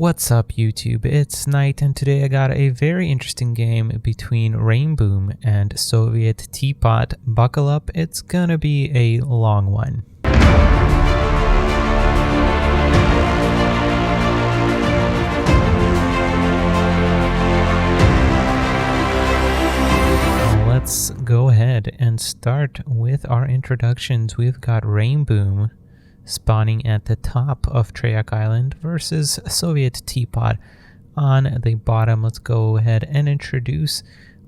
What's up YouTube, it's Nite, and today I got a very interesting game between Rainboom and Soviet Teapot. Buckle up, it's gonna be a long one. Let's go ahead and start with our introductions. We've got Rainboom spawning at the top of Teapot Island versus Soviet Teapot on the bottom. Let's go ahead and introduce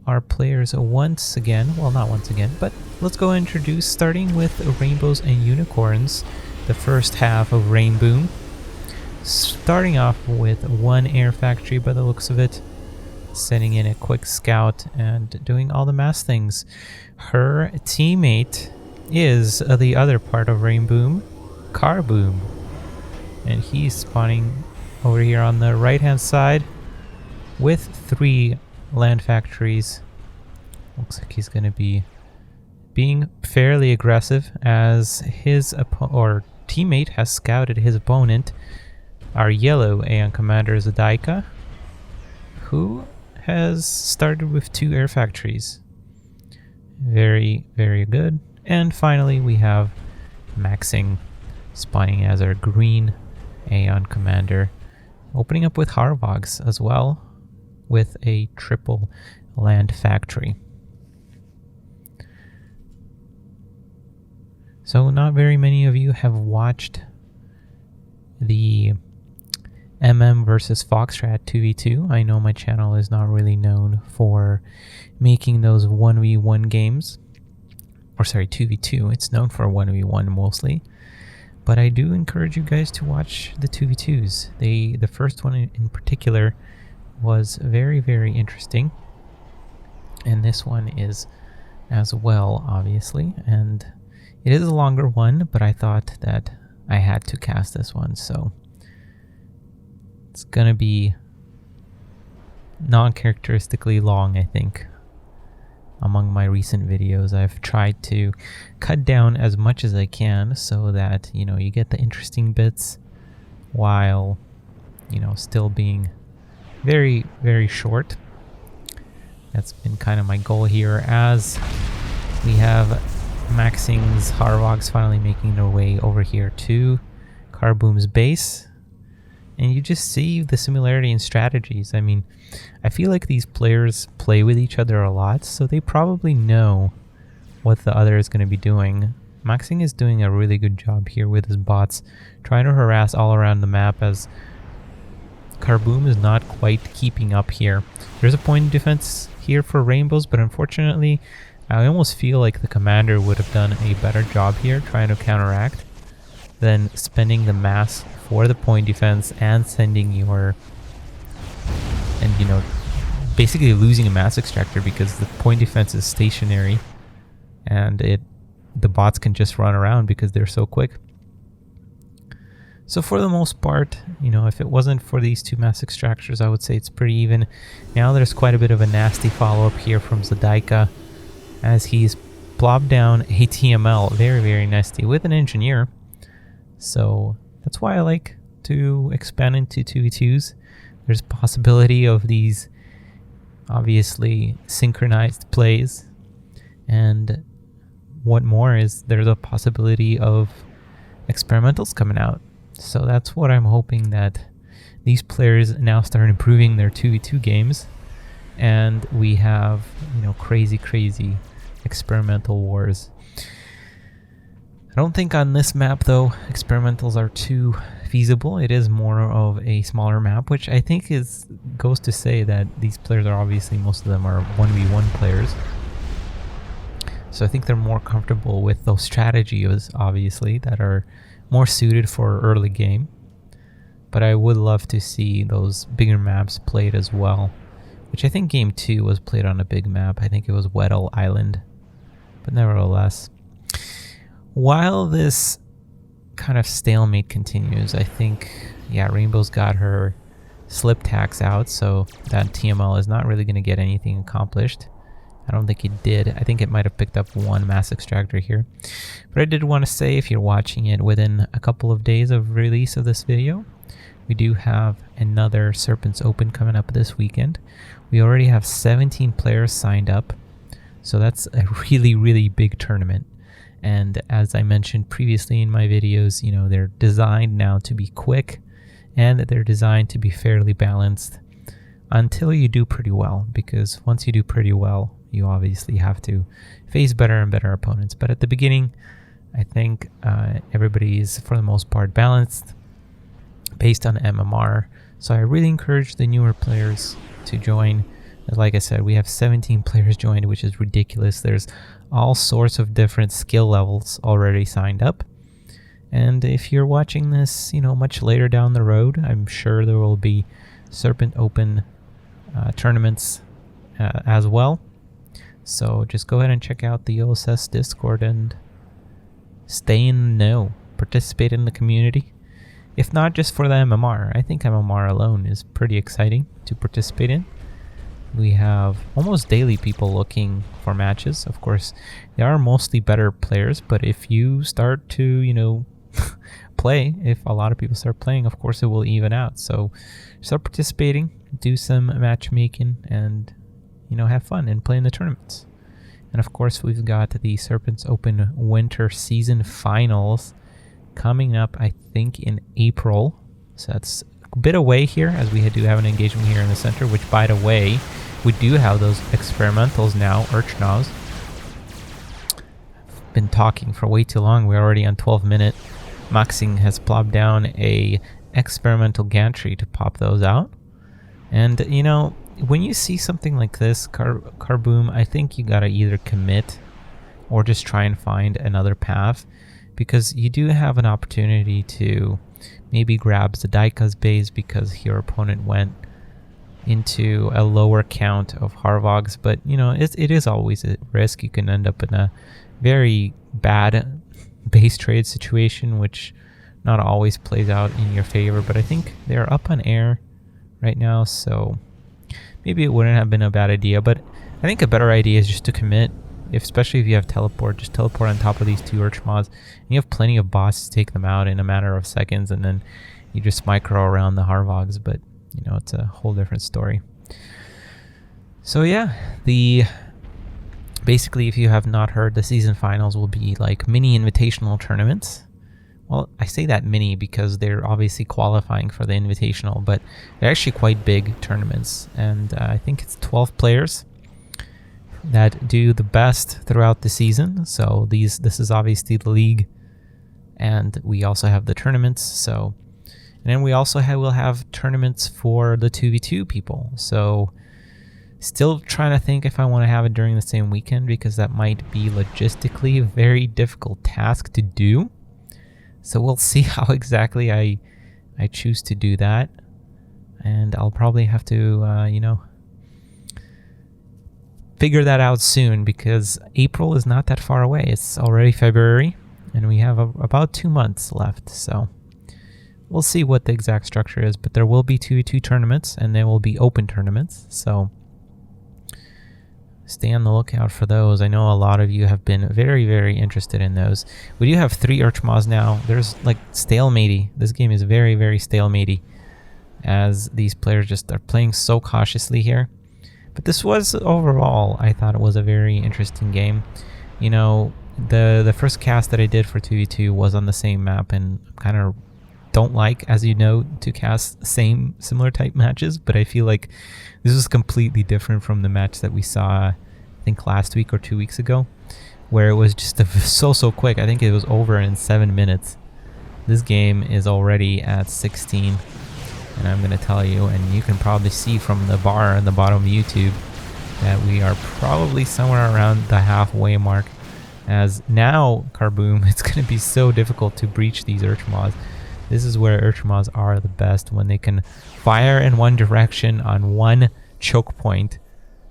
our players once again. Well, not once again, but let's go introduce, starting with Rainbows and Unicorns, the first half of Rainboom. Starting off with one air factory by the looks of it, sending in a quick scout and doing all the mass things. Her teammate is the other part of Rainboom, Carboom, and he's spawning over here on the right hand side with 3 land factories. Looks like he's going to be being fairly aggressive as his teammate has scouted his opponent. Our yellow Aeon commander is Daika, who has started with 2 air factories. Very, very good. And finally we have Maxing spawning as our green Aeon commander, opening up with Harvogs as well, with a triple land factory. So not very many of you have watched the versus Foxtrot 2v2. I know my channel is not really known for making those 1v1 games. Or sorry, 2v2. It's known for 1v1 mostly. But I do encourage you guys to watch the 2v2s. The first one in particular was very, very interesting. And this one is as well, obviously. And it is a longer one, but I thought that I had to cast this one. So it's gonna be non-characteristically long, I think. Among my recent videos, I've tried to cut down as much as I can so that, you know, you get the interesting bits while, you know, still being very, very short. That's been kind of my goal here, as we have Maxing's Harvogs finally making their way over here to Carboom's base. And you just see the similarity in strategies. I mean, I feel like these players play with each other a lot, so they probably know what the other is going to be doing. Maxing is doing a really good job here with his bots, trying to harass all around the map, as Carboom is not quite keeping up here. There's a point of defense here for Rainbows, but unfortunately, I almost feel like the commander would have done a better job here trying to counteract than spending the mass for the point defense and sending your, and you know, basically losing a mass extractor because the point defense is stationary and the bots can just run around because they're so quick. So for the most part, you know, if it wasn't for these 2 mass extractors, I would say it's pretty even. Now there's quite a bit of a nasty follow-up here from Daika, as he's plopped down a TML very, very nicely with an engineer. So that's why I like to expand into 2v2s. There's a possibility of these obviously synchronized plays, and what more is there's a possibility of experimentals coming out. So that's what I'm hoping, that these players now start improving their 2v2 games, and we have, you know, crazy experimental wars. I don't think on this map, though, experimentals are too feasible. It is more of a smaller map, which I think goes to say that these players are obviously, most of them are 1v1 players. So I think they're more comfortable with those strategies, obviously, that are more suited for early game. But I would love to see those bigger maps played as well, which I think game 2 was played on a big map. I think it was Weddell Island. But nevertheless, while this kind of stalemate continues, I think, yeah, Rainbow's got her slip tax out, so that TML is not really going to get anything accomplished. I don't think it did. I think it might have picked up 1 mass extractor here. But I did want to say, if you're watching it within a couple of days of release of this video, we do have another Serpents Open coming up this weekend. We already have 17 players signed up, so that's a really, really big tournament. And as I mentioned previously in my videos, you know, they're designed now to be quick, and they're designed to be fairly balanced until you do pretty well, because once you do pretty well, you obviously have to face better and better opponents. But at the beginning, I think everybody is, for the most part, balanced based on MMR. So I really encourage the newer players to join. Like I said, we have 17 players joined, which is ridiculous. There's all sorts of different skill levels already signed up. And if you're watching this, you know, much later down the road, I'm sure there will be Serpent Open tournaments as well. So just go ahead and check out the OSS Discord and stay in the know, participate in the community. If not just for the MMR, I think MMR alone is pretty exciting to participate in. We have almost daily people looking for matches. Of course, they are mostly better players, but if you start to, you know, play, if a lot of people start playing, of course it will even out. So start participating, do some matchmaking, and, you know, have fun and play in the tournaments. And of course, we've got the Serpents Open Winter Season Finals coming up, I think, in April. So that's a bit away here, as we do have an engagement here in the center, which, by the way, we do have those experimentals now, Urchnows. I've been talking for way too long. We're already on 12 minutes. Maxing has plopped down a experimental gantry to pop those out. And, you know, when you see something like this, Carboom, I think you gotta either commit or just try and find another path, because you do have an opportunity to maybe grab Zadaika's base because your opponent went into a lower count of Harvogs. But, you know, it is always a risk. You can end up in a very bad base trade situation, which not always plays out in your favor. But I think they're up on air right now, so maybe it wouldn't have been a bad idea. But I think a better idea is just to commit, especially if you have teleport. Just teleport on top of these two Urchmods, and you have plenty of bots to take them out in a matter of seconds, and then you just micro around the Harvogs. But, you know, it's a whole different story. So yeah, basically, if you have not heard, the season finals will be like mini invitational tournaments. Well, I say that mini because they're obviously qualifying for the invitational, but they're actually quite big tournaments. And I think it's 12 players that do the best throughout the season. So this is obviously the league, and we also have the tournaments. So, and then we also will have tournaments for the 2v2 people. So still trying to think if I want to have it during the same weekend, because that might be logistically a very difficult task to do. So we'll see how exactly I choose to do that. And I'll probably have to, you know, figure that out soon, because April is not that far away. It's already February, and we have about 2 months left. So we'll see what the exact structure is, but there will be 2v2 tournaments, and there will be open tournaments. So stay on the lookout for those. I know a lot of you have been very, very interested in those. We do have 3 Urchmods now. There's like stalematey. This game is very, very stalematey, as these players just are playing so cautiously here. But this was, overall, I thought it was a very interesting game. You know, the first cast that I did for 2v2 was on the same map, and kind of don't like, as you know, to cast similar type matches, but I feel like this was completely different from the match that we saw, I think, last week or 2 weeks ago, where it was just so quick. I think it was over in 7 minutes. This game is already at 16, and I'm going to tell you, and you can probably see from the bar on the bottom of YouTube, that we are probably somewhere around the halfway mark, as now, Carboom, it's going to be so difficult to breach these Urchmods. This is where Urchmods are the best, when they can fire in one direction on one choke point.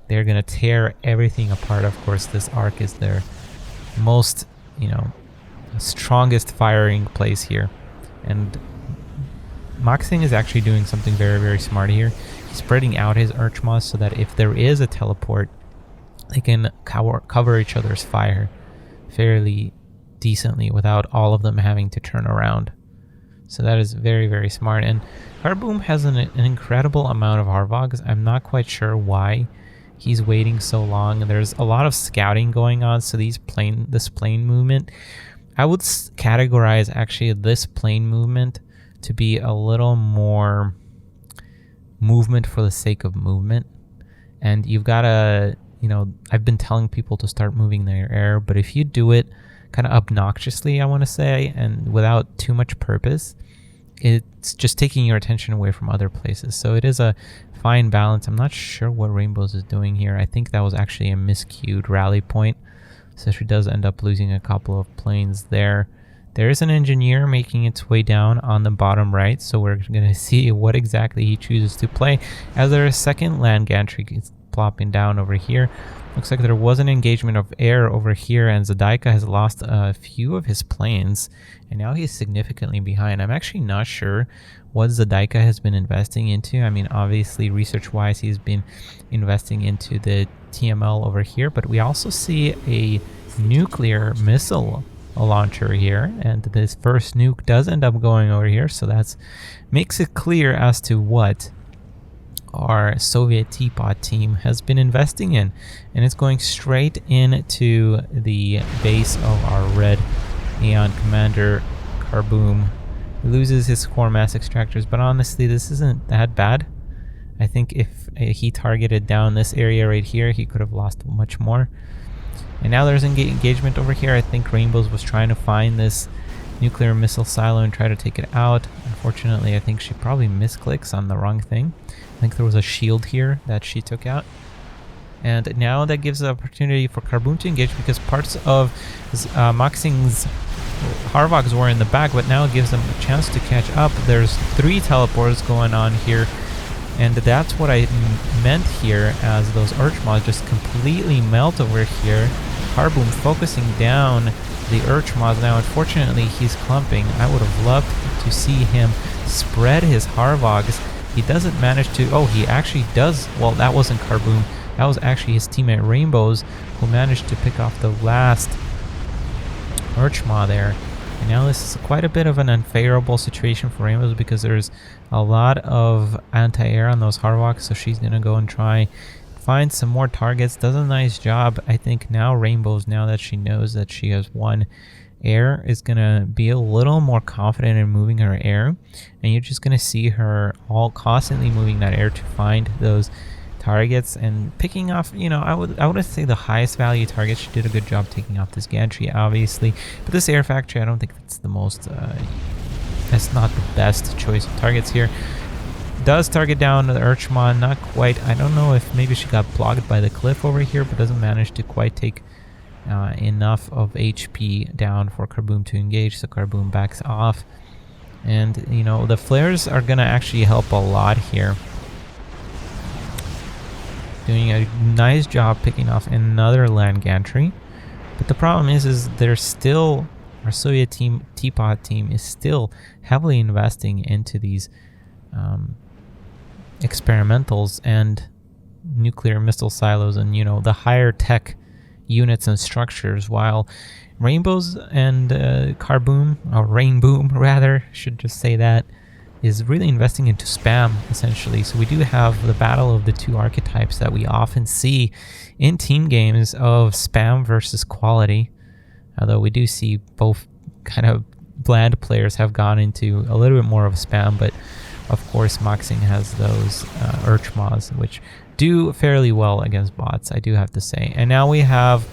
They're going to tear everything apart. Of course, this arc is their most, you know, strongest firing place here. And Maxing is actually doing something very, very smart here. He's spreading out his Urchmods so that if there is a teleport, they can cover each other's fire fairly decently without all of them having to turn around. So that is very, very smart. And Rainboom has an incredible amount of Harvogs. I'm not quite sure why he's waiting so long. There's a lot of scouting going on, so this plane movement, I would categorize actually this plane movement to be a little more movement for the sake of movement. And you've got to, I've been telling people to start moving their air, but if you do it kind of obnoxiously, I want to say, and without too much purpose, it's just taking your attention away from other places. So it is a fine balance. I'm not sure what Rainbows is doing here. I think that was actually a miscued rally point. So she does end up losing a couple of planes there. There is an engineer making its way down on the bottom right. So we're going to see what exactly he chooses to play. As there is a second land gantry plopping down over here. Looks like there was an engagement of air over here, and Zadaika has lost a few of his planes, and now he's significantly behind. I'm actually not sure what Zadaika has been investing into. I mean, obviously, research-wise, he's been investing into the TML over here, but we also see a nuclear missile launcher here, and this first nuke does end up going over here, so that makes it clear as to what our Soviet Teapot team has been investing in, and it's going straight into the base of our red Aeon commander Rainboom. He loses his core mass extractors, but honestly this isn't that bad. I think if he targeted down this area right here, he could have lost much more. And now there's engagement over here. I think Rainbows was trying to find this nuclear missile silo and try to take it out. Unfortunately, I think she probably misclicks on the wrong thing. I think there was a shield here that she took out. And now that gives the opportunity for Rainboom to engage, because parts of Maxing's Harvogs were in the back, but now it gives them a chance to catch up. There's 3 teleports going on here, and that's what I meant here, as those Urchmods just completely melt over here. Rainboom focusing down the Urchmods now. Unfortunately, he's clumping. I would have loved to see him spread his Harvogs. He doesn't manage to... Oh, he actually does. Well, that wasn't Rainboom. That was actually his teammate Rainbows, who managed to pick off the last Urchma there. And now this is quite a bit of an unfavorable situation for Rainbows, because there's a lot of anti-air on those Harvogs, so she's going to go and try find some more targets. Does a nice job. I think now Rainbows, now that she knows that she has won air, is going to be a little more confident in moving her air, and you're just going to see her all constantly moving that air to find those targets and picking off, I would say the highest value targets. She did a good job taking off this gantry, obviously, but this air factory, I don't think that's the most that's not the best choice of targets here. Does target down the Urchmon, not quite. I don't know if maybe she got blocked by the cliff over here, but doesn't manage to quite take enough of HP down for Rainboom to engage, so Rainboom backs off. And the flares are gonna actually help a lot here, doing a nice job picking off another land gantry. But the problem is there's still, our Soviet team, Teapot team, is still heavily investing into these experimentals and nuclear missile silos and the higher tech units and structures, while Rainbows and Rainboom rather, should just say that, is really investing into spam, essentially. So we do have the battle of the two archetypes that we often see in team games of spam versus quality, although we do see both kind of bland players have gone into a little bit more of spam, but of course Maxing has those Urchmas, which do fairly well against bots, I do have to say. And now we have,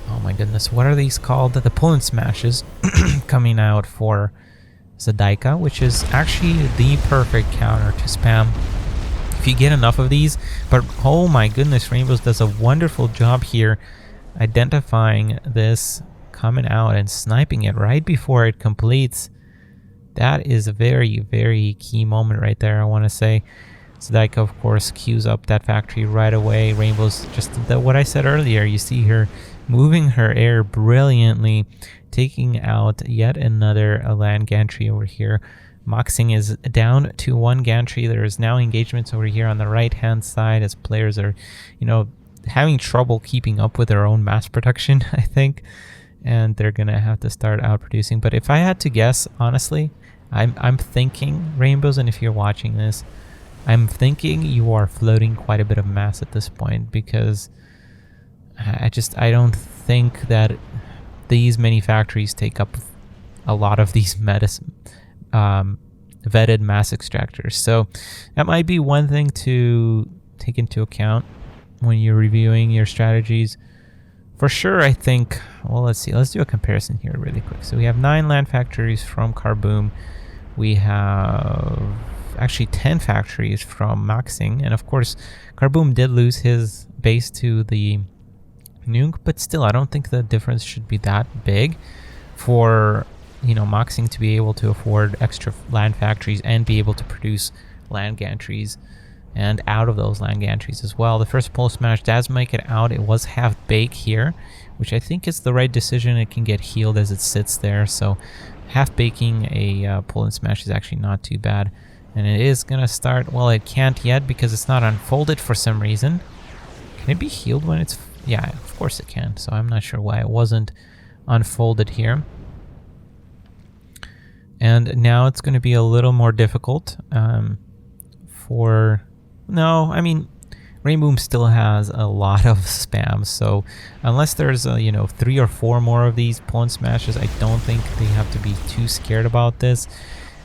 oh my goodness, what are these called? The pull-and smashes coming out for Zadaika, which is actually the perfect counter to spam if you get enough of these. But oh my goodness, Rainbows does a wonderful job here identifying this coming out and sniping it right before it completes. That is a very, very key moment right there, I want to say. Zadaika, of course, queues up that factory right away. Rainbows, just what I said earlier, you see her moving her air brilliantly, taking out yet another land gantry over here. Maxing is down to one gantry. There is now engagements over here on the right-hand side as players are, having trouble keeping up with their own mass production, I think. and they're gonna have to start out producing. But if I had to guess, honestly, I'm thinking, Rainbows, and if you're watching this, I'm thinking you are floating quite a bit of mass at this point, because I don't think that these many factories take up a lot of these vetted mass extractors. So that might be one thing to take into account when you're reviewing your strategies. For sure, I think, well, let's see. Let's do a comparison here really quick. So we have 9 land factories from Rainboom. We have actually 10 factories from Maxing. And of course, Rainboom did lose his base to the nuke, but still, I don't think the difference should be that big for, you know, Maxing to be able to afford extra land factories and be able to produce land gantries, and out of those land gantries as well. The first pulse smash does make it out. It was half bake here, which I think is the right decision. It can get healed as it sits there, so half baking a pull and smash is actually not too bad. And it is gonna start, well, it can't yet because it's not unfolded for some reason. Can it be healed when it's, yeah, of course it can. So I'm not sure why it wasn't unfolded here. And now it's going to be a little more difficult no, I mean, Rainboom still has a lot of spam, so unless there's, you know, 3 or 4 more of these pull and smashes, I don't think they have to be too scared about this.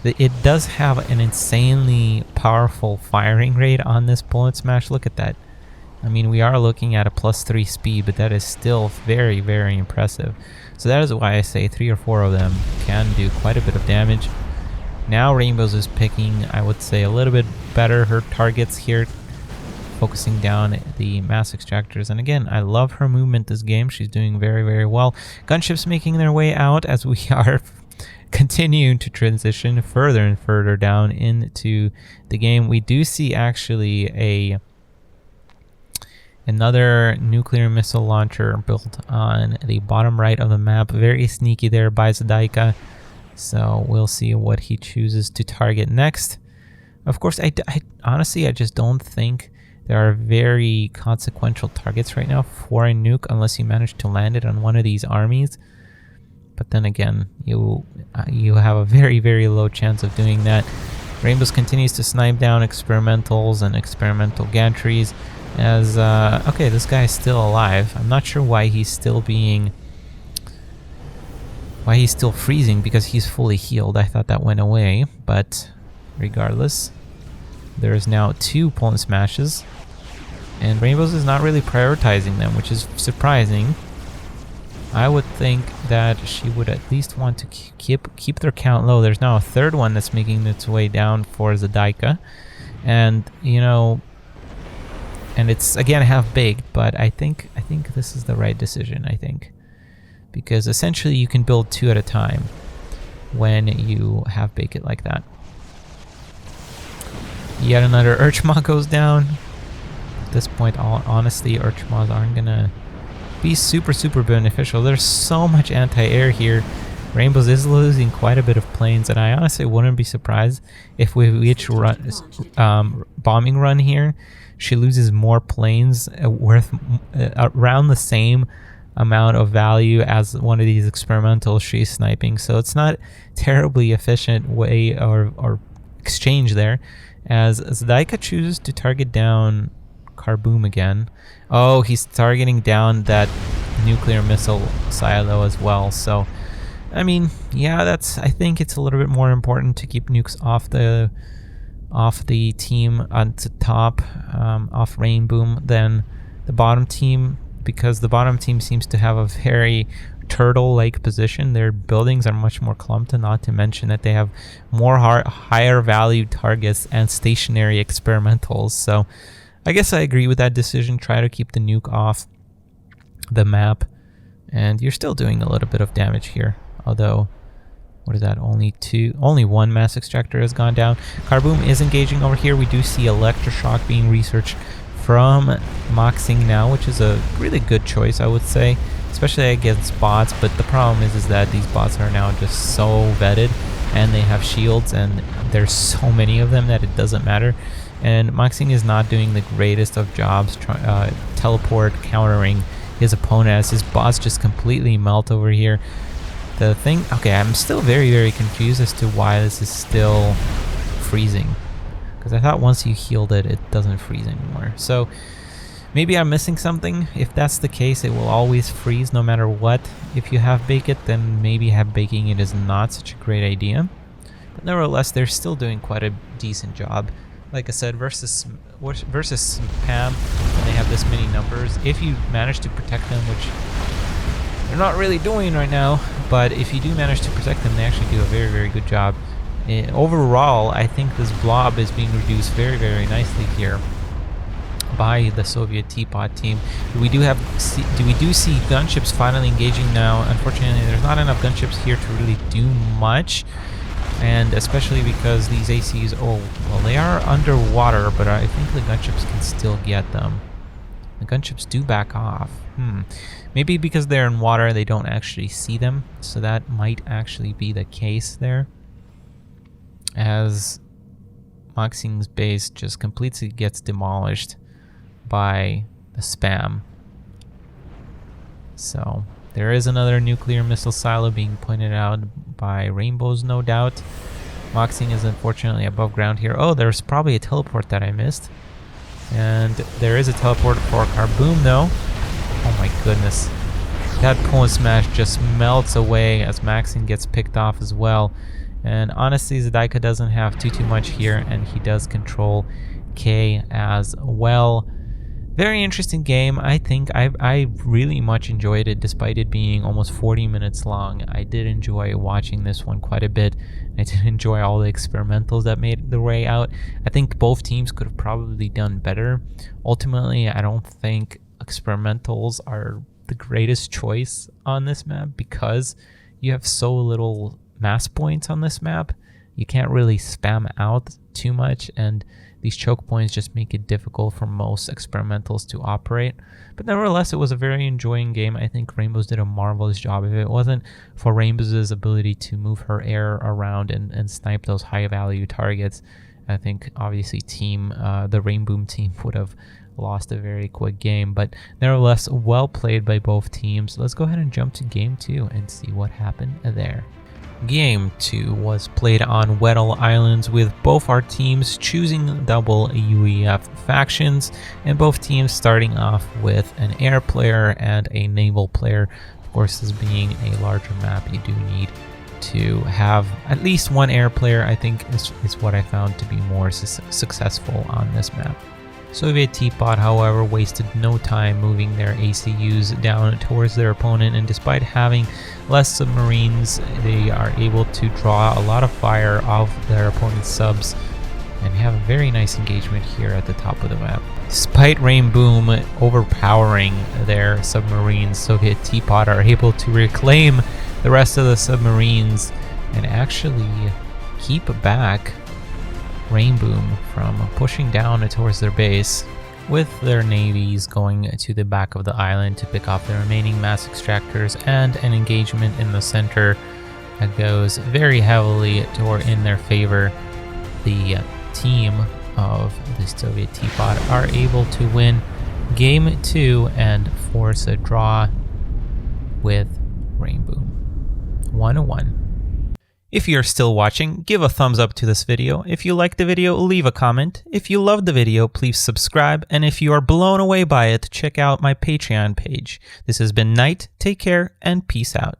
It does have an insanely powerful firing rate on this pull and smash. Look at that. I mean, we are looking at a +3 speed, but that is still very, very impressive. So that is why I say 3 or 4 of them can do quite a bit of damage. Now Rainbows is picking, I would say, a little bit better her targets here, focusing down the mass extractors. And again, I love her movement this game. She's doing very, very well. Gunships making their way out as we are continuing to transition further and further down into the game. We do see actually another nuclear missile launcher built on the bottom right of the map. Very sneaky there by Zadaika. So we'll see what he chooses to target next. Of course, I honestly, I just don't think there are very consequential targets right now for a nuke unless you manage to land it on one of these armies. But then again, you have a very, very low chance of doing that. Rainbows continues to snipe down experimentals and experimental gantries. As okay, this guy is still alive. I'm not sure why he's still freezing, because he's fully healed. I thought that went away, but regardless, there is now 2 pull and smashes, and Rainbows is not really prioritizing them, which is surprising. I would think that she would at least want to keep their count low. There's now a 3rd one that's making its way down for Zadaika, and you know, and it's again half baked, but I think this is the right decision. I think, because essentially you can build 2 at a time when you have bake it like that. Yet another Urchma goes down. At this point, honestly, Urchmas aren't gonna be super beneficial. There's so much anti-air here. Rainbows is losing quite a bit of planes, and I honestly wouldn't be surprised if with each bombing run here, she loses more planes worth around the same amount of value as one of these experimentals she's sniping. So it's not terribly efficient way or exchange there, as Zadaika chooses to target down Rainboom again. Oh, he's targeting down that nuclear missile silo as well. So I mean, yeah, I think it's a little bit more important to keep nukes off the team at the top, off Rainboom, than the bottom team, because the bottom team seems to have a very turtle-like position. Their buildings are much more clumped, and not to mention that they have more higher value targets and stationary experimentals. So I guess I agree with that decision. Try to keep the nuke off the map, and you're still doing a little bit of damage here. Although, what is that? Only 1 mass extractor has gone down. Rainboom is engaging over here. We do see electroshock being researched from Maxing now, which is a really good choice, I would say, especially against bots. But the problem is that these bots are now just so vetted, and they have shields, and there's so many of them that it doesn't matter. And Maxing is not doing the greatest of jobs teleport countering his opponent as his bots just completely melt over here. The thing, okay, I'm still very, very confused as to why this is still freezing. Because I thought once you healed it, it doesn't freeze anymore. So maybe I'm missing something. If that's the case, it will always freeze no matter what. If you have Bake It, then maybe baking it is not such a great idea. But nevertheless, they're still doing quite a decent job. Like I said, versus spam, when they have this many numbers, if you manage to protect them, which they're not really doing right now, but if you do manage to protect them, they actually do a very, very good job. Overall, I think this blob is being reduced very, very nicely here by the Soviet Teapot team. We do see gunships finally engaging now. Unfortunately, there's not enough gunships here to really do much. And especially because these ACs, oh, well, they are underwater, but I think the gunships can still get them. The gunships do back off. Maybe because they're in water, they don't actually see them. So that might actually be the case there. As Maxing's base just completely gets demolished by the spam. So there is another nuclear missile silo being pointed out by Rainbows, no doubt. Maxing is unfortunately above ground here. Oh, there's probably a teleport that I missed. And there is a teleport for Rainboom though. Oh my goodness. That Pullen Smash just melts away as Maxing gets picked off as well. And honestly, Zadaika doesn't have too much here, and he does control K as well. Very interesting game. I think I really much enjoyed it, despite it being almost 40 minutes long. I did enjoy watching this one quite a bit. I did enjoy all the experimentals that made their way out. I think both teams could have probably done better. Ultimately, I don't think experimentals are the greatest choice on this map because you have so little mass points on this map. You can't really spam out too much, and these choke points just make it difficult for most experimentals to operate. But nevertheless, it was a very enjoying game. I think Rainbows did a marvelous job. If it wasn't for Rainbows' ability to move her air around and snipe those high value targets, I think obviously the Rainboom team would have lost a very quick game. But nevertheless, well played by both teams. Let's go ahead and jump to game 2 and see what happened there. Game 2 was played on Weddell Islands, with both our teams choosing double UEF factions, and both teams starting off with an air player and a naval player. Of course, this being a larger map, you do need to have at least one air player. I think is what I found to be more successful on this map. Soviet Teapot, however, wasted no time moving their ACUs down towards their opponent, and despite having less submarines, they are able to draw a lot of fire off their opponent's subs, and have a very nice engagement here at the top of the map. Despite Rainboom overpowering their submarines, Soviet Teapot are able to reclaim the rest of the submarines and actually keep back Rainboom from pushing down towards their base, with their navies going to the back of the island to pick off the remaining mass extractors, and an engagement in the center that goes very heavily in their favor. The team of the Soviet Teapot are able to win game 2 and force a draw with Rainboom. 1-1. If you're still watching, give a thumbs up to this video. If you liked the video, leave a comment. If you loved the video, please subscribe. And if you are blown away by it, check out my Patreon page. This has been Nite. Take care and peace out.